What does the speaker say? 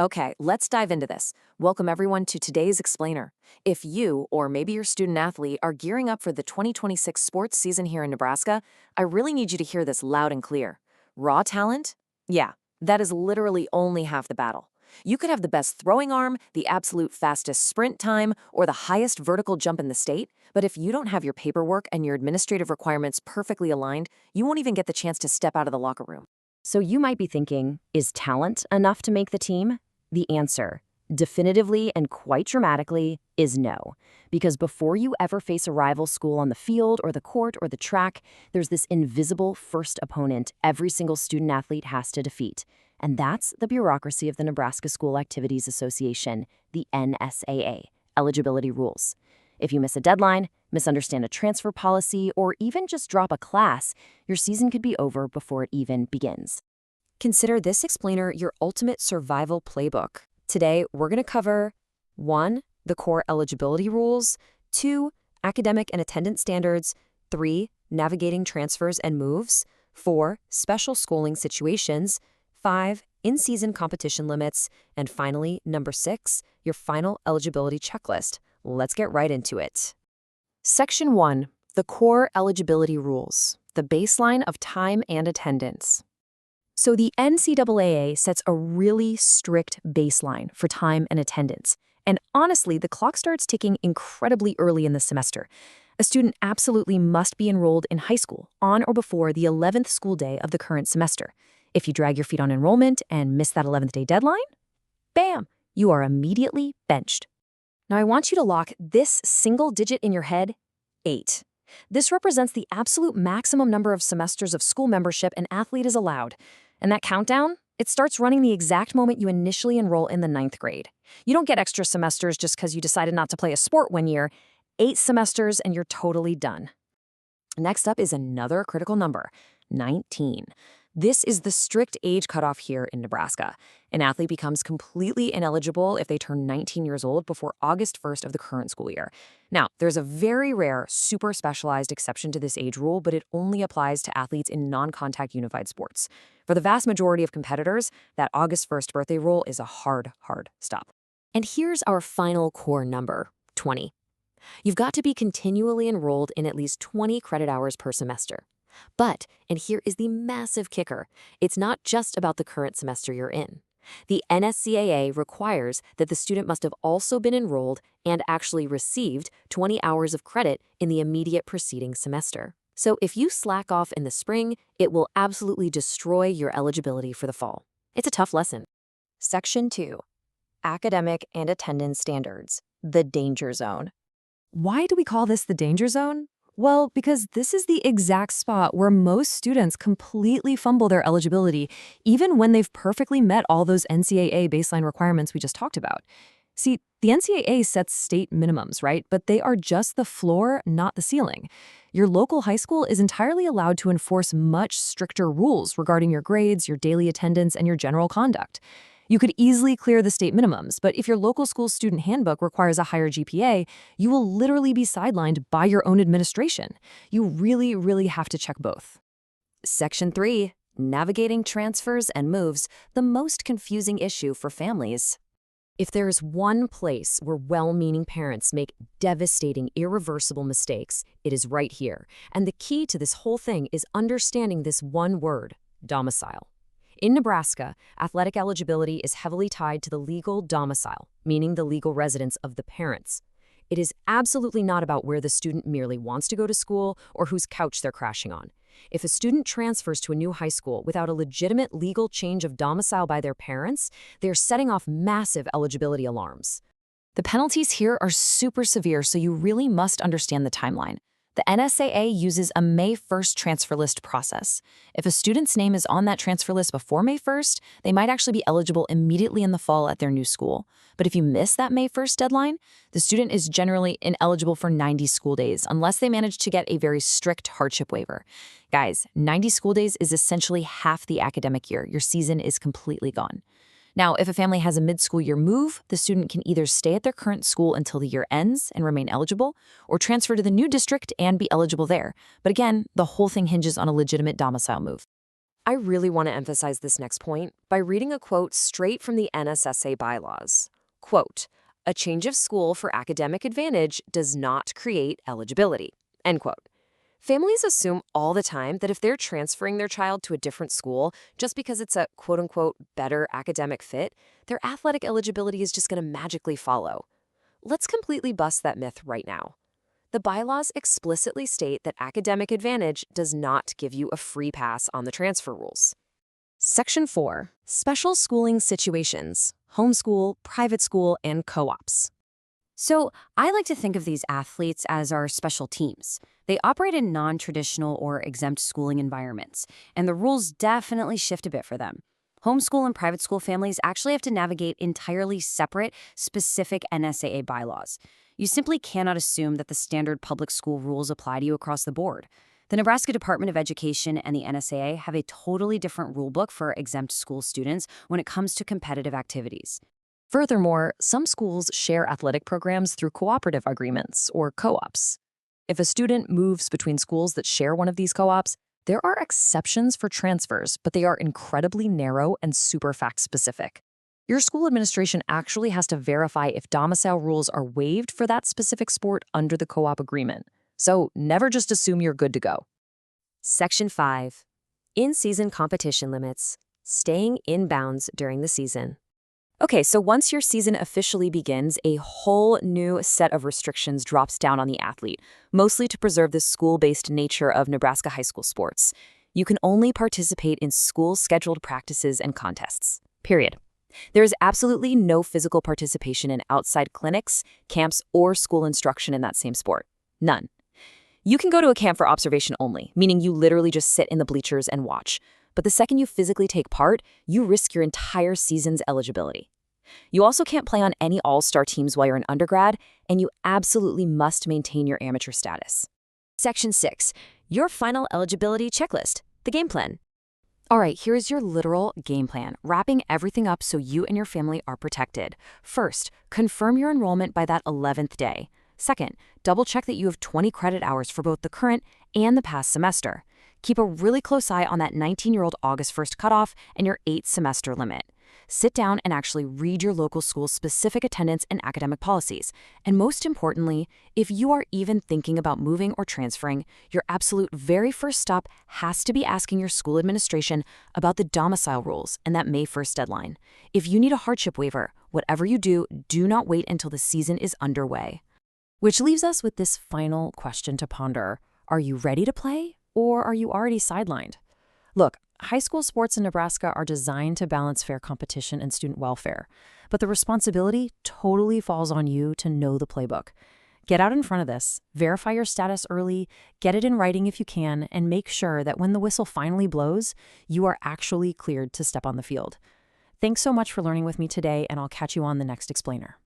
Okay, let's dive into this. Welcome everyone to today's explainer. If you, or maybe your student athlete, are gearing up for the 2026 sports season here in Nebraska, I really need you to hear this loud and clear. Raw talent? Yeah, that is literally only half the battle. You could have the best throwing arm, the absolute fastest sprint time, or the highest vertical jump in the state, but if you don't have your paperwork and your administrative requirements perfectly aligned, you won't even get the chance to step out of the locker room. So you might be thinking, is talent enough to make the team? The answer, definitively and quite dramatically, is no. Because before you ever face a rival school on the field or the court or the track, there's this invisible first opponent every single student athlete has to defeat. And that's the bureaucracy of the Nebraska School Activities Association, the NSAA, eligibility rules. If you miss a deadline, misunderstand a transfer policy, or even just drop a class, your season could be over before it even begins. Consider this explainer your ultimate survival playbook. Today, we're going to cover 1. The core eligibility rules, 2. Academic and attendance standards, 3. Navigating transfers and moves, 4. Special schooling situations, 5. In-season competition limits, and finally, number 6, your final eligibility checklist. Let's get right into it. Section 1. The core eligibility rules, the baseline of time and attendance. So the NCAA sets a really strict baseline for time and attendance. And honestly, the clock starts ticking incredibly early in the semester. A student absolutely must be enrolled in high school on or before the 11th school day of the current semester. If you drag your feet on enrollment and miss that 11th day deadline, bam, you are immediately benched. Now I want you to lock this single digit in your head, 8. This represents the absolute maximum number of semesters of school membership an athlete is allowed. And that countdown, it starts running the exact moment you initially enroll in the 9th grade. You don't get extra semesters just because you decided not to play a sport one year. 8 semesters and you're totally done. Next up is another critical number, 19. This is the strict age cutoff here in Nebraska. An athlete becomes completely ineligible if they turn 19 years old before August 1st of the current school year. Now, there's a very rare, super specialized exception to this age rule, but it only applies to athletes in non-contact unified sports. For the vast majority of competitors, that August 1st birthday rule is a hard stop. And here's our final core number, 20. You've got to be continually enrolled in at least 20 credit hours per semester. But, and here is the massive kicker, it's not just about the current semester you're in. The NSCAA requires that the student must have also been enrolled and actually received 20 hours of credit in the immediate preceding semester. So if you slack off in the spring, it will absolutely destroy your eligibility for the fall. It's a tough lesson. Section 2. Academic and attendance standards, the danger zone. Why do we call this the danger zone? Well, because this is the exact spot where most students completely fumble their eligibility, even when they've perfectly met all those NCAA baseline requirements we just talked about. See, the NCAA sets state minimums, right? But they are just the floor, not the ceiling. Your local high school is entirely allowed to enforce much stricter rules regarding your grades, your daily attendance, and your general conduct. You could easily clear the state minimums, but if your local school's student handbook requires a higher GPA, you will literally be sidelined by your own administration. You really have to check both. Section 3. Navigating transfers and moves, the most confusing issue for families. If there is one place where well-meaning parents make devastating, irreversible mistakes, it is right here. And the key to this whole thing is understanding this one word, domicile. In Nebraska, athletic eligibility is heavily tied to the legal domicile, meaning the legal residence of the parents. It is absolutely not about where the student merely wants to go to school or whose couch they're crashing on. If a student transfers to a new high school without a legitimate legal change of domicile by their parents, they're setting off massive eligibility alarms. The penalties here are super severe, so you really must understand the timeline. The NSAA uses a May 1st transfer list process. If a student's name is on that transfer list before May 1st, they might actually be eligible immediately in the fall at their new school. But if you miss that May 1st deadline, the student is generally ineligible for 90 school days unless they manage to get a very strict hardship waiver. Guys, 90 school days is essentially half the academic year. Your season is completely gone. Now, if a family has a mid-school year move, the student can either stay at their current school until the year ends and remain eligible, or transfer to the new district and be eligible there. But again, the whole thing hinges on a legitimate domicile move. I really want to emphasize this next point by reading a quote straight from the NSSA bylaws. Quote, "A change of school for academic advantage does not create eligibility." End quote. Families assume all the time that if they're transferring their child to a different school just because it's a quote-unquote better academic fit, their athletic eligibility is just going to magically follow. Let's completely bust that myth right now. The bylaws explicitly state that academic advantage does not give you a free pass on the transfer rules. Section 4. Special schooling situations: homeschool, private school, and co-ops. So I like to think of these athletes as our special teams. They operate in non-traditional or exempt schooling environments, and the rules definitely shift a bit for them. Homeschool and private school families actually have to navigate entirely separate, specific NSAA bylaws. You simply cannot assume that the standard public school rules apply to you across the board. The Nebraska Department of Education and the NSAA have a totally different rulebook for exempt school students when it comes to competitive activities. Furthermore, some schools share athletic programs through cooperative agreements or co-ops. If a student moves between schools that share one of these co-ops, there are exceptions for transfers, but they are incredibly narrow and super fact-specific. Your school administration actually has to verify if domicile rules are waived for that specific sport under the co-op agreement. So never just assume you're good to go. Section 5. In-season competition limits: staying in bounds during the season. Okay, so once your season officially begins, a whole new set of restrictions drops down on the athlete, mostly to preserve the school-based nature of Nebraska high school sports. You can only participate in school-scheduled practices and contests. Period. There is absolutely no physical participation in outside clinics, camps, or school instruction in that same sport. None. You can go to a camp for observation only, meaning you literally just sit in the bleachers and watch. But the second you physically take part, you risk your entire season's eligibility. You also can't play on any all-star teams while you're an undergrad, and you absolutely must maintain your amateur status. Section 6. Your final eligibility checklist: the game plan. All right, here's your literal game plan, wrapping everything up so you and your family are protected. First, confirm your enrollment by that 11th day. Second, double-check that you have 20 credit hours for both the current and the past semester. Keep a really close eye on that 19-year-old August 1st cutoff and your 8-semester limit. Sit down and actually read your local school's specific attendance and academic policies. And most importantly, if you are even thinking about moving or transferring, your absolute very first stop has to be asking your school administration about the domicile rules and that May 1st deadline. If you need a hardship waiver, whatever you do, do not wait until the season is underway. Which leaves us with this final question to ponder. Are you ready to play, or are you already sidelined? Look, high school sports in Nebraska are designed to balance fair competition and student welfare, but the responsibility totally falls on you to know the playbook. Get out in front of this, verify your status early, get it in writing if you can, and make sure that when the whistle finally blows, you are actually cleared to step on the field. Thanks so much for learning with me today, and I'll catch you on the next explainer.